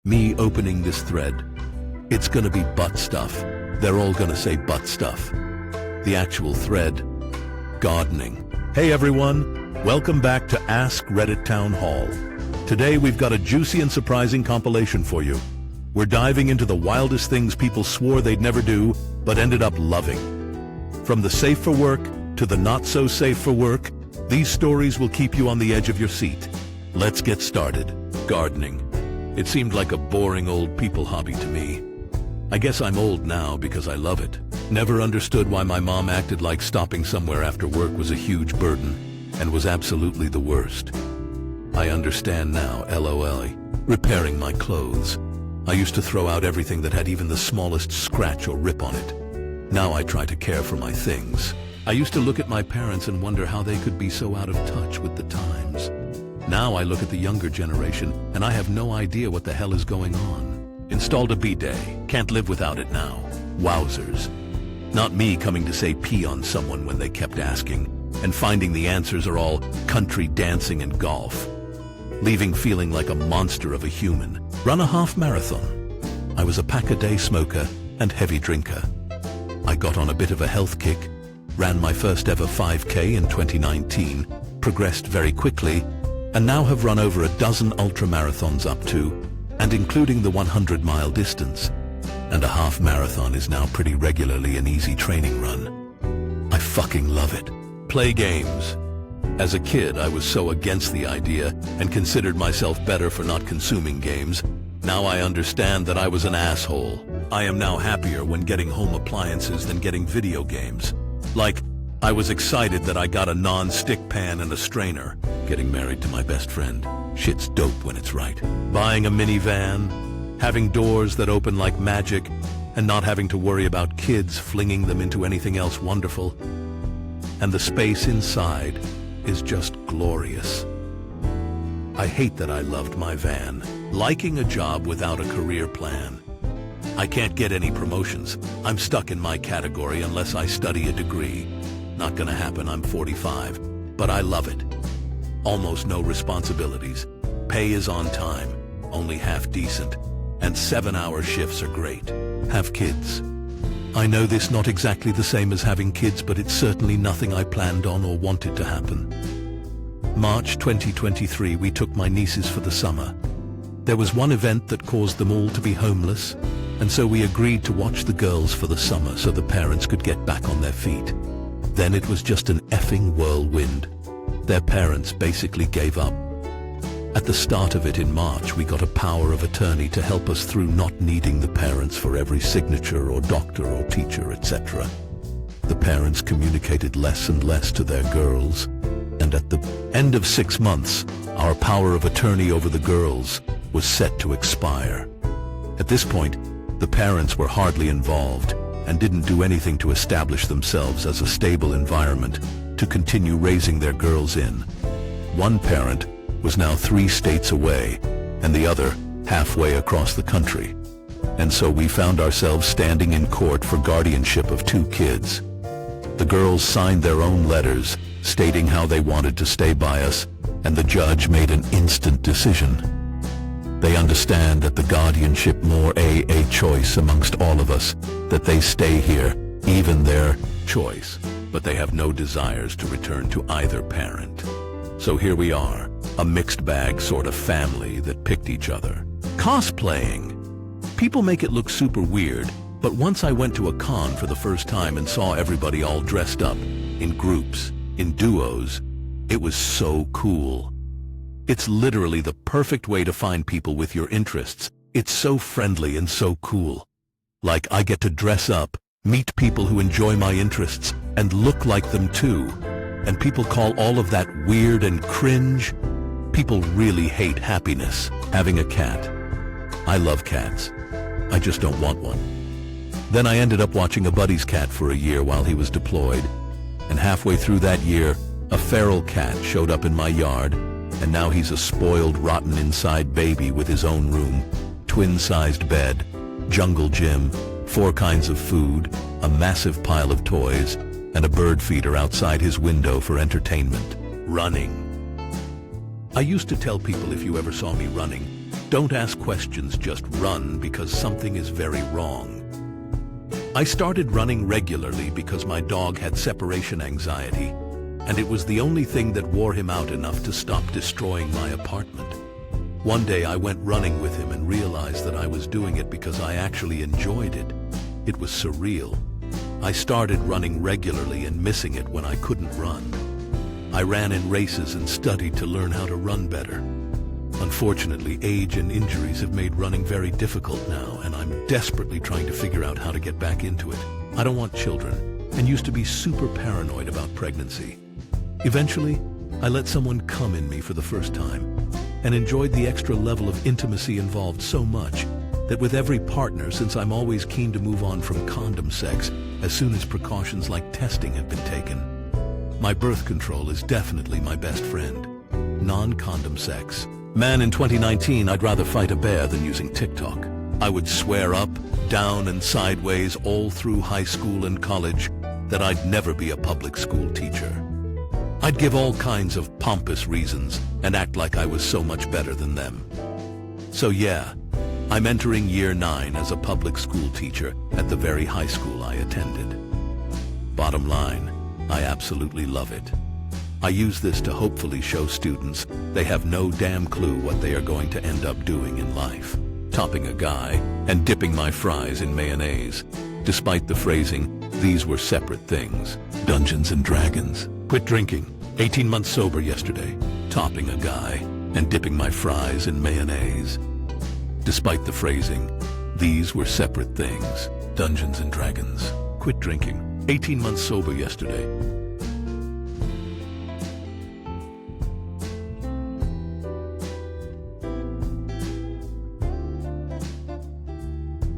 Me opening this thread. It's gonna be butt stuff. They're all gonna say butt stuff. The actual thread. Gardening. Hey everyone, welcome back to AskReddit Town Hall. Today we've got a juicy and surprising compilation for you. We're diving into the wildest things people swore they'd never do, but ended up loving. From the safe for work to the not so safe for work, these stories will keep you on the edge of your seat. Let's get started. Gardening. It seemed like a boring old people hobby to me. I guess I'm old now because I love it. Never understood why my mom acted like stopping somewhere after work was a huge burden and was absolutely the worst. I understand now, LOL. Repairing my clothes. I used to throw out everything that had even the smallest scratch or rip on it. Now I try to care for my things. I used to look at my parents and wonder how they could be so out of touch with the times. Now I look at the younger generation and I have no idea what the hell is going on. Installed a bidet. Can't live without it now. Wowzers. Not me coming to say pee on someone when they kept asking, and finding the answers are all country dancing and golf. Leaving feeling like a monster of a human. Run a half marathon. I was a pack-a-day smoker and heavy drinker. I got on a bit of a health kick, ran my first ever 5K in 2019, progressed very quickly, and now have run over a dozen ultra-marathons up to, and including the 100-mile distance. And a half marathon is now pretty regularly an easy training run. I fucking love it. Play games. As a kid, I was so against the idea and considered myself better for not consuming games. Now I understand that I was an asshole. I am now happier when getting home appliances than getting video games. Like, I was excited that I got a non-stick pan and a strainer. Getting married to my best friend. Shit's dope when it's right. Buying a minivan, having doors that open like magic, and not having to worry about kids flinging them into anything else wonderful. And the space inside is just glorious. I hate that I loved my van. Liking a job without a career plan. I can't get any promotions. I'm stuck in my category unless I study a degree. Not gonna happen, I'm 45. But I love it. Almost no responsibilities. Pay is on time, only half decent, and 7-hour shifts are great. Have kids. I know this not exactly the same as having kids, but it's certainly nothing I planned on or wanted to happen. March 2023, we took my nieces for the summer. There was one event that caused them all to be homeless, and so we agreed to watch the girls for the summer so the parents could get back on their feet. Then it was just an effing whirlwind. Their parents basically gave up. At the start of it in March, we got a power of attorney to help us through not needing the parents for every signature or doctor or teacher, etc. The parents communicated less and less to their girls, and at the end of 6 months, our power of attorney over the girls was set to expire. At this point, the parents were hardly involved and didn't do anything to establish themselves as a stable environment to continue raising their girls in. One parent was now 3 states away, and the other halfway across the country. And so we found ourselves standing in court for guardianship of 2 kids. The girls signed their own letters, stating how they wanted to stay by us, and the judge made an instant decision. They understand that the guardianship more a choice amongst all of us, that they stay here, even their choice, but they have no desires to return to either parent. So here we are, a mixed bag sort of family that picked each other. Cosplaying. People make it look super weird, but once I went to a con for the first time and saw everybody all dressed up, in groups, in duos, it was so cool. It's literally the perfect way to find people with your interests. It's so friendly and so cool. Like, I get to dress up, meet people who enjoy my interests, and look like them too. And people call all of that weird and cringe. People really hate happiness. Having a cat. I love cats. I just don't want one. Then I ended up watching a buddy's cat for a year while he was deployed. And halfway through that year, a feral cat showed up in my yard, and now he's a spoiled, rotten inside baby with his own room, twin-sized bed, jungle gym, 4 kinds of food, a massive pile of toys, and a bird feeder outside his window for entertainment. Running. I used to tell people if you ever saw me running, Don't ask questions, just run because something is very wrong. I started running regularly because my dog had separation anxiety, and it was the only thing that wore him out enough to stop destroying my apartment. One day I went running with him and realized that I was doing it because I actually enjoyed it. It was surreal. I started running regularly and missing it when I couldn't run. I ran in races and studied to learn how to run better. Unfortunately, age and injuries have made running very difficult now, and I'm desperately trying to figure out how to get back into it. I don't want children, and used to be super paranoid about pregnancy. Eventually, I let someone come in me for the first time, and enjoyed the extra level of intimacy involved so much that with every partner, since I'm always keen to move on from condom sex as soon as precautions like testing have been taken. My birth control is definitely my best friend. Non-condom sex. Man, in 2019, I'd rather fight a bear than using TikTok. I would swear up, down, and sideways all through high school and college that I'd never be a public school teacher. I'd give all kinds of pompous reasons and act like I was so much better than them. So yeah, I'm entering year 9 as a public school teacher at the very high school I attended. Bottom line, I absolutely love it. I use this to hopefully show students they have no damn clue what they are going to end up doing in life. Topping a guy and dipping my fries in mayonnaise. Despite the phrasing, these were separate things. Dungeons and Dragons. Quit drinking. 18 months sober yesterday. Topping a guy and dipping my fries in mayonnaise. Despite the phrasing, these were separate things. Dungeons and Dragons. Quit drinking. 18 months sober yesterday.